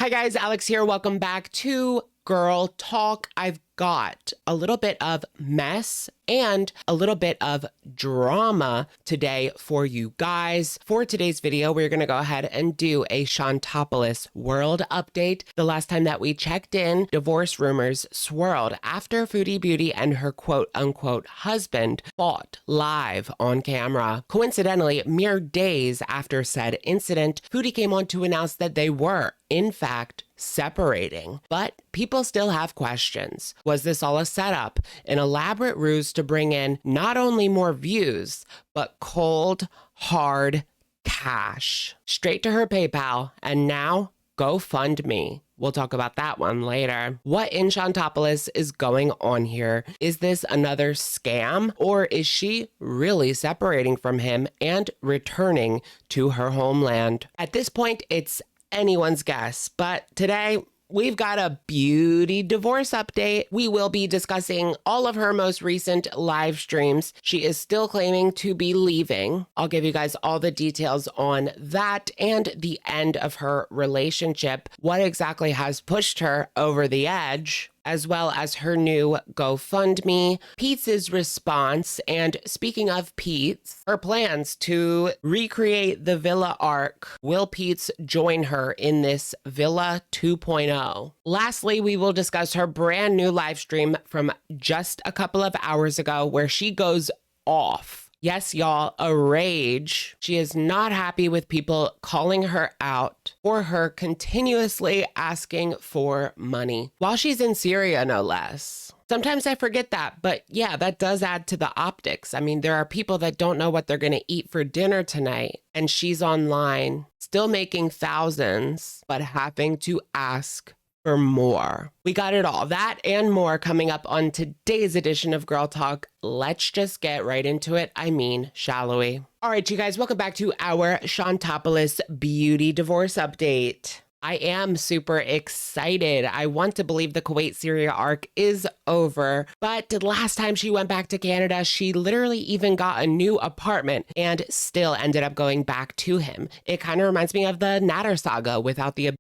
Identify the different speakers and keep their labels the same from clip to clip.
Speaker 1: Hi guys, Alex here. Welcome back to Girl Talk. I've got a little bit of mess and a little bit of drama today for you guys. For today's video, we're going to go ahead and do a Shantopoulos world update. The last time that we checked in, divorce rumors swirled after Foodie Beauty and her quote-unquote husband fought live on camera. Coincidentally, mere days after said incident, Foodie came on to announce that they were, in fact, separating. But people still have questions. Was this all a setup, an elaborate ruse to bring in not only more views, but cold, hard cash straight to her PayPal and now GoFundMe? We'll talk about that one later. What in Shantopoulos is going on here? Is this another scam, or is she really separating from him and returning to her homeland? At this point, it's anyone's guess, but today we've got a beauty divorce update. We will be discussing all of her most recent live streams. She is still claiming to be leaving. I'll give you guys all the details on that and the end of her relationship, what exactly has pushed her over the edge, as well as her new GoFundMe, Peetz's response, and speaking of Peetz, her plans to recreate the Villa arc. Will Peetz join her in this Villa 2.0? Lastly, we will discuss her brand new live stream from just a couple of hours ago where she goes off. Yes, y'all, a rage. She is not happy with people calling her out for her continuously asking for money while she's in Syria, no less. Sometimes I forget that, but yeah, that does add to the optics. I mean, there are people that don't know what they're going to eat for dinner tonight, and she's online, still making thousands, but having to ask for more. We got it all. That and more coming up on today's edition of Girl Talk. Let's just get right into it. I mean, shall we? All right, you guys, welcome back to our Shantopoulos beauty divorce update. I am super excited. I want to believe the Kuwait-Syria arc is over, but last time she went back to Canada, she literally even got a new apartment and still ended up going back to him. It kind of reminds me of the Natter saga without the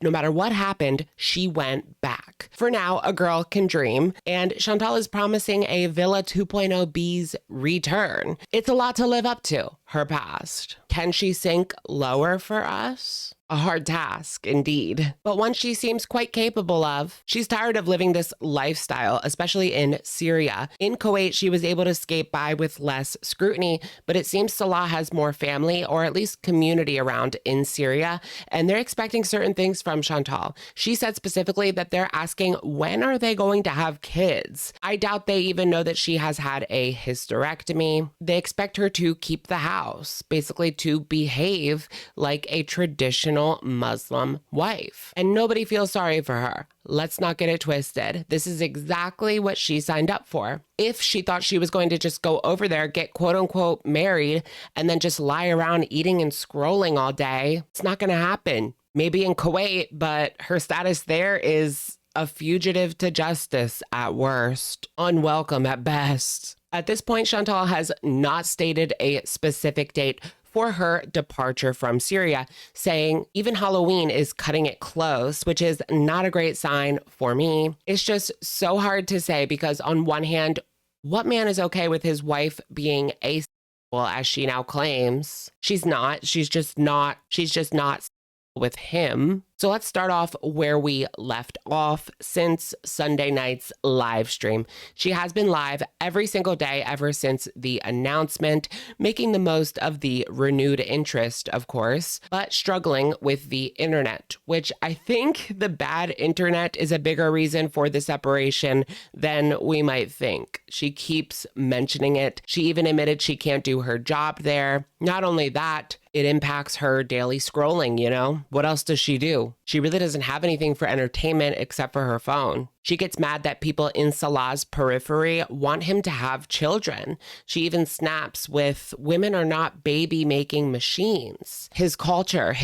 Speaker 1: no matter what happened, she went back. For now, a girl can dream, and Chantal is promising a Villa 2.0 B's return. It's a lot to live up to, her past. Can she sink lower for us? A hard task, indeed. But one she seems quite capable of. She's tired of living this lifestyle, especially in Syria. In Kuwait, she was able to skate by with less scrutiny, but it seems Salah has more family, or at least community around in Syria, and they're expecting certain things from Chantal. She said specifically that they're asking, when are they going to have kids? I doubt they even know that she has had a hysterectomy. They expect her to keep the house, basically to behave like a traditional Muslim wife. And nobody feels sorry for her. Let's not get it twisted. This is exactly what she signed up for. If she thought she was going to just go over there, get quote unquote married, and then just lie around eating and scrolling all day, it's not going to happen. Maybe in Kuwait, but her status there is a fugitive to justice at worst, unwelcome at best. At this point, Chantal has not stated a specific date for her departure from Syria, saying even Halloween is cutting it close, which is not a great sign for me. It's just so hard to say because on one hand, what man is okay with his wife being asexual, as she now claims? She's not. She's just not with him. So let's start off where we left off since Sunday night's live stream. She has been live every single day ever since the announcement, making the most of the renewed interest, of course, but struggling with the internet, which I think the bad internet is a bigger reason for the separation than we might think. She keeps mentioning it. She even admitted she can't do her job there. Not only that, it impacts her daily scrolling, you know? What else does she do? She really doesn't have anything for entertainment except for her phone. She gets mad that people in Salah's periphery want him to have children. She even snaps with, women are not baby-making machines. His culture.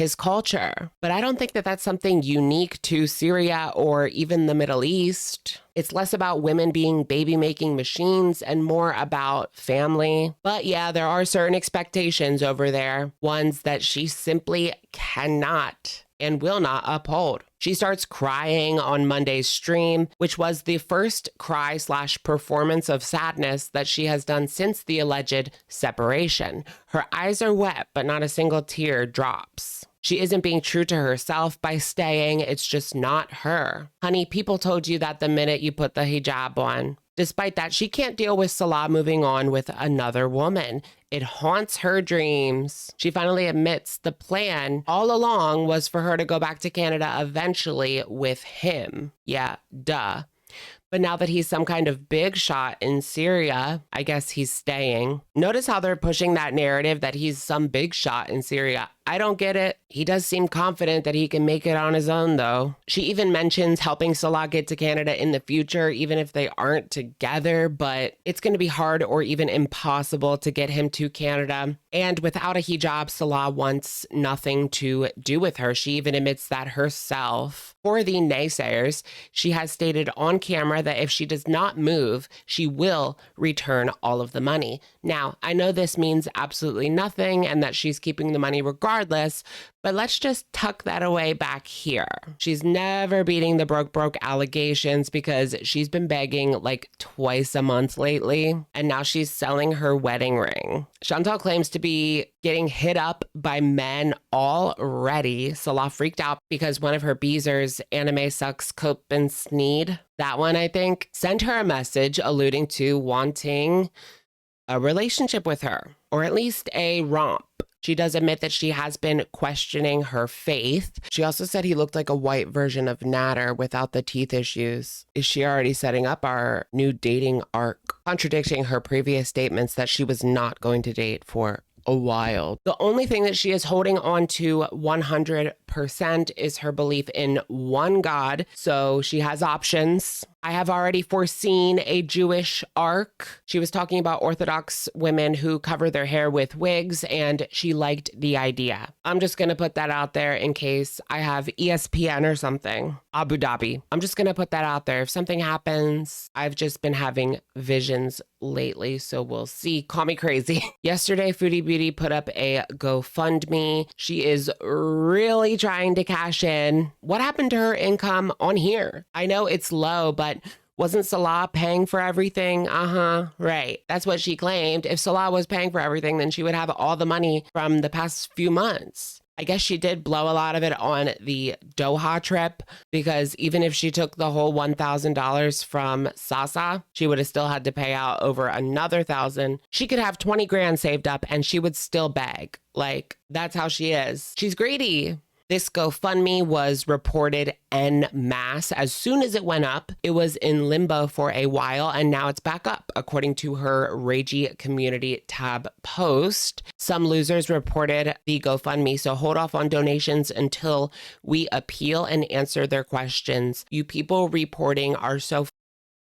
Speaker 1: But I don't think that that's something unique to Syria or even the Middle East. It's less about women being baby-making machines and more about family. But yeah, there are certain expectations over there, ones that she simply cannot and will not uphold. She starts crying on Monday's stream, which was the first cry/performance of sadness that she has done since the alleged separation. Her eyes are wet, but not a single tear drops. She isn't being true to herself by staying. It's just not her. Honey, people told you that the minute you put the hijab on. Despite that, she can't deal with Salah moving on with another woman. It haunts her dreams. She finally admits the plan all along was for her to go back to Canada eventually with him. Yeah, duh. But now that he's some kind of big shot in Syria, I guess he's staying. Notice how they're pushing that narrative that he's some big shot in Syria. I don't get it. He does seem confident that he can make it on his own, though. She even mentions helping Salah get to Canada in the future, even if they aren't together, but it's going to be hard or even impossible to get him to Canada. And without a hijab, Salah wants nothing to do with her. She even admits that herself. For the naysayers, she has stated on camera that if she does not move, she will return all of the money. Now, I know this means absolutely nothing and that she's keeping the money regardless, but let's just tuck that away back here. She's never beating the broke allegations because she's been begging like twice a month lately, and now she's selling her wedding ring. Chantal claims to be getting hit up by men already. Salah freaked out because one of her beezers, Anime Sucks Cope and Sneed, that one I think, sent her a message alluding to wanting a relationship with her, or at least a romp. She does admit that she has been questioning her faith. She also said he looked like a white version of Natter without the teeth issues. Is she already setting up our new dating arc? Contradicting her previous statements that she was not going to date for a while. The only thing that she is holding on to 100% is her belief in one God. So she has options. I have already foreseen a Jewish arc. She was talking about Orthodox women who cover their hair with wigs, and she liked the idea. I'm just going to put that out there in case I have ESPN or something. Abu Dhabi. I'm just going to put that out there. If something happens, I've just been having visions lately, so we'll see. Call me crazy. Yesterday, Foodie Beauty put up a GoFundMe. She is really trying to cash in. What happened to her income on here? I know it's low, but wasn't Salah paying for everything? Right. That's what she claimed. If Salah was paying for everything, then she would have all the money from the past few months. I guess she did blow a lot of it on the Doha trip, because even if she took the whole $1,000 from Sasa, she would have still had to pay out over another $1,000. She could have 20 grand saved up and she would still beg. Like, that's how she is. She's greedy. This GoFundMe was reported en masse. As soon as it went up, it was in limbo for a while, and now it's back up, according to her Ragey Community tab post. Some losers reported the GoFundMe, so hold off on donations until we appeal and answer their questions. You people reporting are so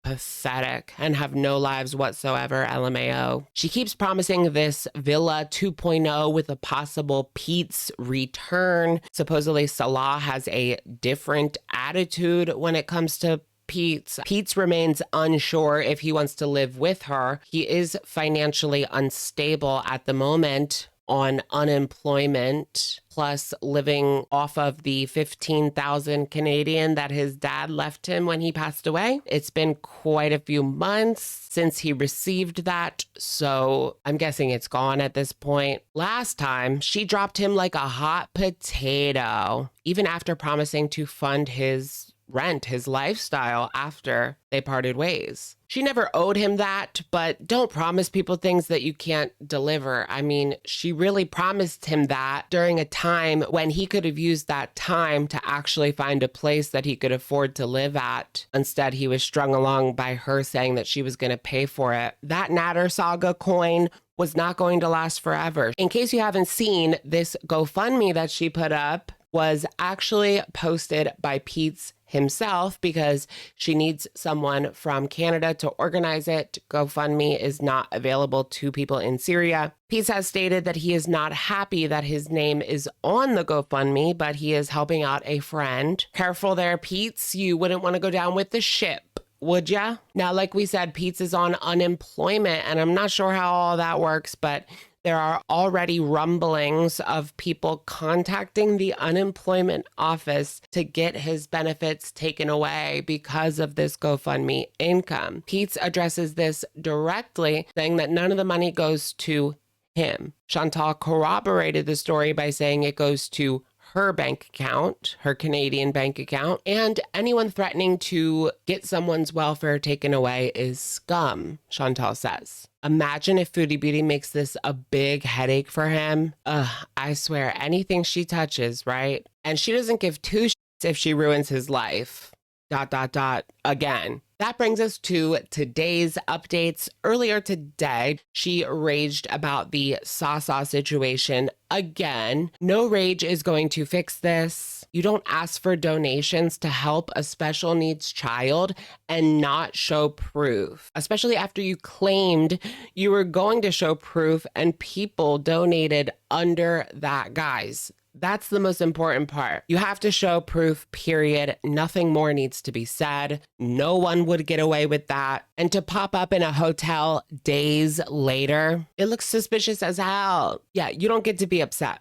Speaker 1: pathetic and have no lives whatsoever, LMAO. She keeps promising this Villa 2.0 with a possible Peetz return. Supposedly Salah has a different attitude when it comes to Peetz. Peetz remains unsure if he wants to live with her. He is financially unstable at the moment on unemployment, plus living off of the 15,000 Canadian that his dad left him when he passed away. It's been quite a few months since he received that, so I'm guessing it's gone at this point. Last time, she dropped him like a hot potato, even after promising to fund his rent, his lifestyle, after they parted ways. She never owed him that, but don't promise people things that you can't deliver. I mean, she really promised him that during a time when he could have used that time to actually find a place that he could afford to live at. Instead, he was strung along by her saying that she was going to pay for it. That Natter Saga coin was not going to last forever. In case you haven't seen, this GoFundMe that she put up was actually posted by Peetz himself because she needs someone from Canada to organize it. GoFundMe is not available to people in Syria. Peetz has stated that he is not happy that his name is on the GoFundMe, but he is helping out a friend. Careful there, Peetz. You wouldn't want to go down with the ship, would ya? Now, like we said, Peetz is on unemployment, and I'm not sure how all that works, but There are already rumblings of people contacting the unemployment office to get his benefits taken away because of this GoFundMe income. Peetz addresses this directly, saying that none of the money goes to him. Chantal corroborated the story by saying it goes to her bank account, her Canadian bank account, and anyone threatening to get someone's welfare taken away is scum, Chantal says. Imagine if Foodie Beauty makes this a big headache for him. I swear, anything she touches, right? And she doesn't give two shits if she ruins his life. ... Again. That brings us to today's updates. Earlier today, she raged about the Sasa situation again. No rage is going to fix this. You don't ask for donations to help a special needs child and not show proof, especially after you claimed you were going to show proof and people donated under that guise. That's the most important part. You have to show proof, period. Nothing more needs to be said. No one would get away with that. And to pop up in a hotel days later, it looks suspicious as hell. Yeah, you don't get to be upset.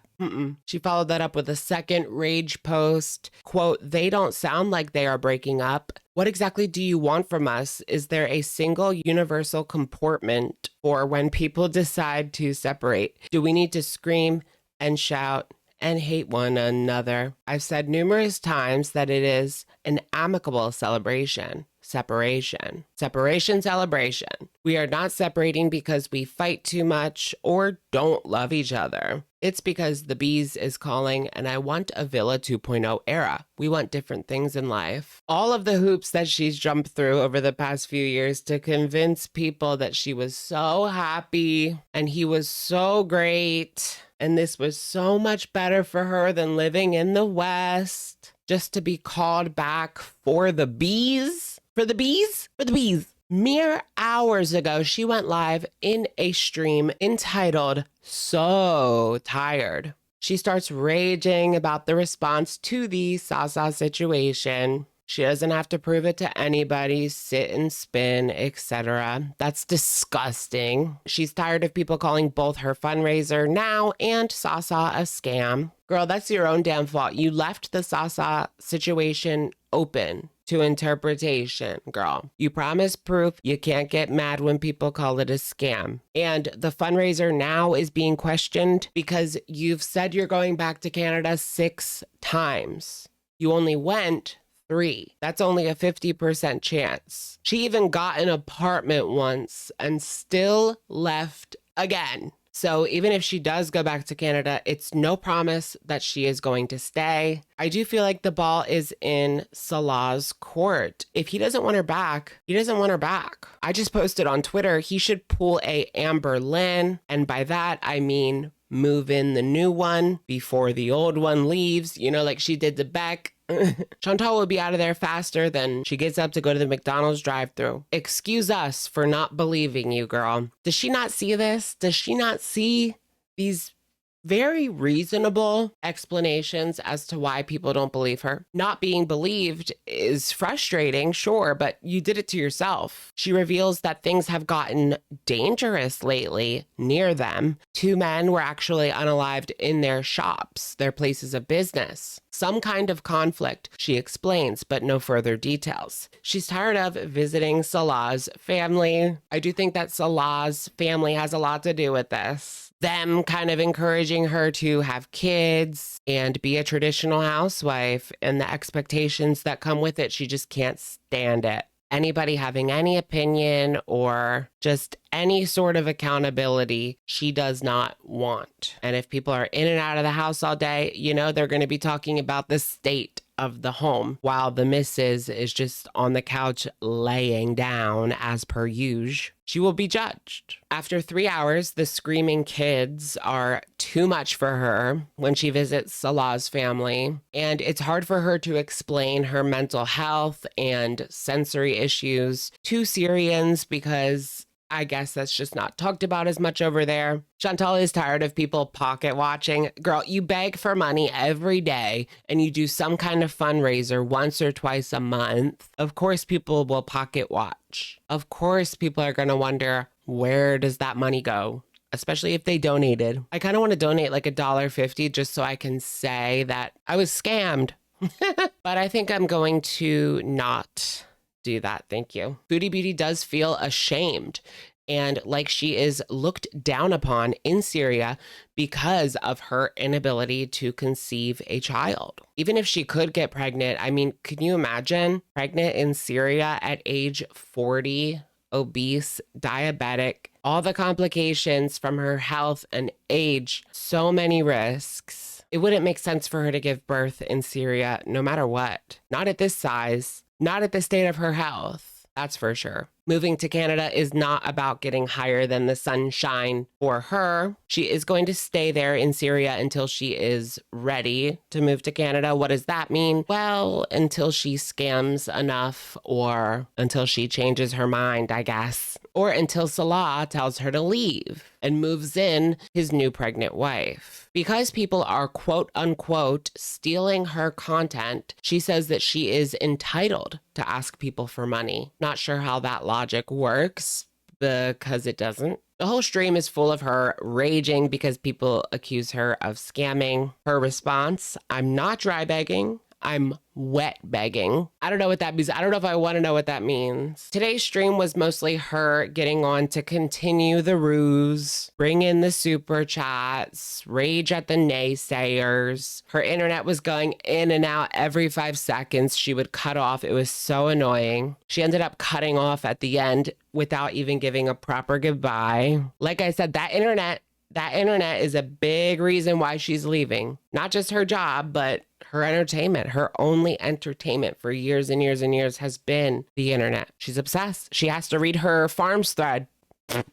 Speaker 1: She followed that up with a second rage post. Quote, "They don't sound like they are breaking up. What exactly do you want from us? Is there a single universal comportment for when people decide to separate? Do we need to scream and shout and hate one another? I've said numerous times that it is an amicable celebration. Separation. Separation celebration. We are not separating because we fight too much or don't love each other. It's because the bees is calling and I want a Villa 2.0 era. We want different things in life." All of the hoops that she's jumped through over the past few years to convince people that she was so happy and he was so great and this was so much better for her than living in the West, just to be called back for the bees. For the bees? For the bees. Mere hours ago, she went live in a stream entitled "So Tired." She starts raging about the response to the Sasa situation. She doesn't have to prove it to anybody, sit and spin, etc. That's disgusting. She's tired of people calling both her fundraiser now and Sasa a scam. Girl, that's your own damn fault. You left the Sasa situation open to interpretation, girl. You promised proof. You can't get mad when people call it a scam. And the fundraiser now is being questioned because you've said you're going back to Canada 6 times. You only went 3. That's only a 50% chance. She even got an apartment once and still left again. So even if she does go back to Canada, it's no promise that she is going to stay. I do feel like the ball is in Salah's court. If he doesn't want her back, he doesn't want her back. I just posted on Twitter, he should pull a Amber Lynn. And by that, I mean move in the new one before the old one leaves, you know, like she did to Beck. Chantal will be out of there faster than she gets up to go to the McDonald's drive-thru. Excuse us for not believing you, girl. Does she not see this? Does she not see these very reasonable explanations as to why people don't believe her? Not being believed is frustrating, sure, but you did it to yourself. She reveals that things have gotten dangerous lately near them. 2 men were actually unalived in their shops, their places of business. Some kind of conflict, she explains, but no further details. She's tired of visiting Salah's family. I do think that Salah's family has a lot to do with this. Them kind of encouraging her to have kids and be a traditional housewife and the expectations that come with it. She just can't stand it. Anybody having any opinion or just any sort of accountability, she does not want. And if people are in and out of the house all day, you know, they're going to be talking about the state of the home while the missus is just on the couch laying down as per usual. She will be judged. After 3 hours, the screaming kids are too much for her when she visits Salah's family. And it's hard for her to explain her mental health and sensory issues to Syrians because I guess that's just not talked about as much over there. Chantal is tired of people pocket watching. Girl, you beg for money every day and you do some kind of fundraiser once or twice a month. Of course, people will pocket watch. Of course, people are going to wonder, where does that money go? especially if they donated. I kind of want to donate like $1.50 just so I can say that I was scammed. But I think I'm going to not do that. Thank you. Foodie Beauty does feel ashamed and like she is looked down upon in Syria because of her inability to conceive a child. Even if she could get pregnant, I mean, can you imagine pregnant in Syria at age 40, obese, diabetic, all the complications from her health and age, so many risks. It wouldn't make sense for her to give birth in Syria no matter what. Not at this size, not at the state of her health. That's for sure. Moving to Canada is not about getting higher than the sunshine for her. She is going to stay there in Syria until she is ready to move to Canada. What does that mean? Well, until she scams enough or until she changes her mind, I guess. Or until Salah tells her to leave and moves in his new pregnant wife. Because people are quote unquote stealing her content, she says that she is entitled to ask people for money. Not sure how that logic works because it doesn't. The whole stream is full of her raging because people accuse her of scamming. Her response, I'm not dry begging. I'm wet begging. I don't know what that means. I don't know if I want to know what that means. Today's stream was mostly her getting on to continue the ruse, bring in the super chats, rage at the naysayers. Her internet was going in and out every 5 seconds. She would cut off. It was so annoying. She ended up cutting off at the end without even giving a proper goodbye. Like I said, that internet is a big reason why she's leaving. Not just her job, but her entertainment. Her only entertainment for years and years and years has been the internet. She's obsessed. She has to read her farms thread.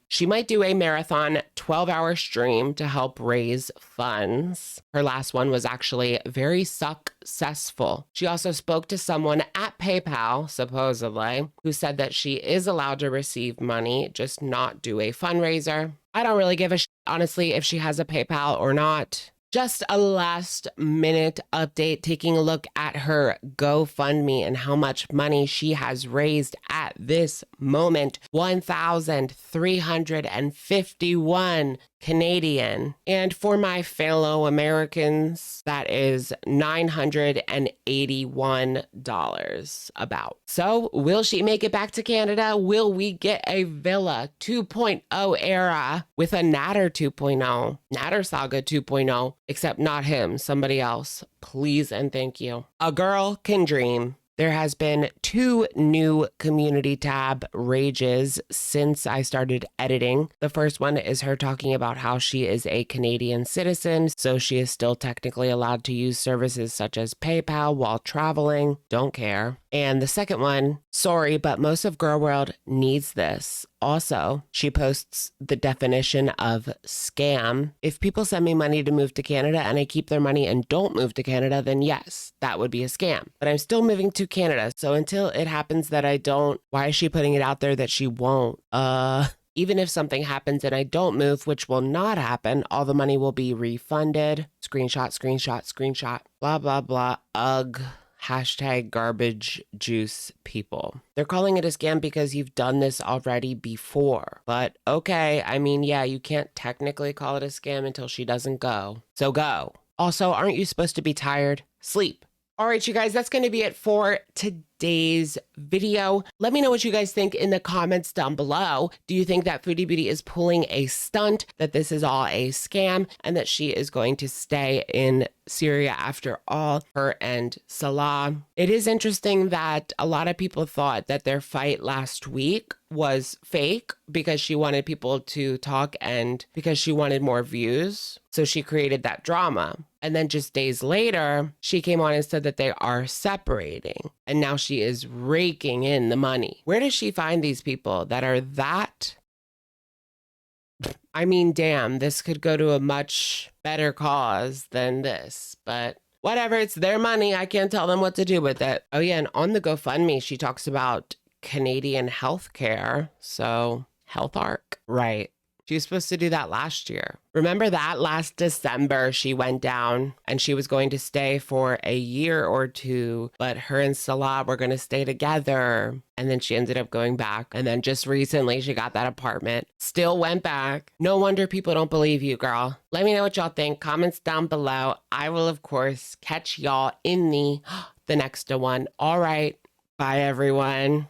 Speaker 1: She might do a marathon 12-hour stream to help raise funds. Her last one was actually very successful. She also spoke to someone at PayPal, supposedly, who said that she is allowed to receive money, just not do a fundraiser. I don't really give a shit, honestly, if she has a PayPal or not. Just a last minute update, taking a look at her GoFundMe and how much money she has raised at this moment. 1,351 Canadian. And for my fellow Americans, that is $981 about. So will she make it back to Canada? Will we get a Villa 2.0 era with a Natter 2.0, Natter Saga 2.0, except not him, somebody else. Please and thank you. A girl can dream. There has been 2 new community tab rages since I started editing. The first one is her talking about how she is a Canadian citizen, so she is still technically allowed to use services such as PayPal while traveling. Don't care. And the second one, sorry, but most of Girl World needs this. Also, she posts the definition of scam. If people send me money to move to Canada and I keep their money and don't move to Canada, then yes, that would be a scam. But I'm still moving to Canada. So until it happens that I don't, why is she putting it out there that she won't? Even if something happens and I don't move, which will not happen, all the money will be refunded. Screenshot, screenshot, screenshot, blah, blah, blah. Ugh. Hashtag garbage juice people. They're calling it a scam because you've done this already before. But okay, I mean, yeah, you can't technically call it a scam until she doesn't go. So go. Also, aren't you supposed to be tired? Sleep. All right, you guys, that's going to be it for today's video. Let me know what you guys think in the comments down below. Do you think that Foodie Beauty is pulling a stunt, that this is all a scam, and that she is going to stay in Syria after all, her and Salah? It is interesting that a lot of people thought that their fight last week was fake because she wanted people to talk and because she wanted more views. So she created that drama. And then just days later, she came on and said that they are separating. And now she is raking in the money. Where does she find these people that are that? I mean, damn, this could go to a much better cause than this. But whatever, it's their money. I can't tell them what to do with it. Oh yeah, and on the GoFundMe, she talks about Canadian healthcare. So, Health Arc, right. She was supposed to do that last year. Remember that last December she went down and she was going to stay for a year or two, but her and Salah were going to stay together. And then she ended up going back. And then just recently she got that apartment, still went back. No wonder people don't believe you, girl. Let me know what y'all think. Comments down below. I will, of course, catch y'all in the next one. All right. Bye, everyone.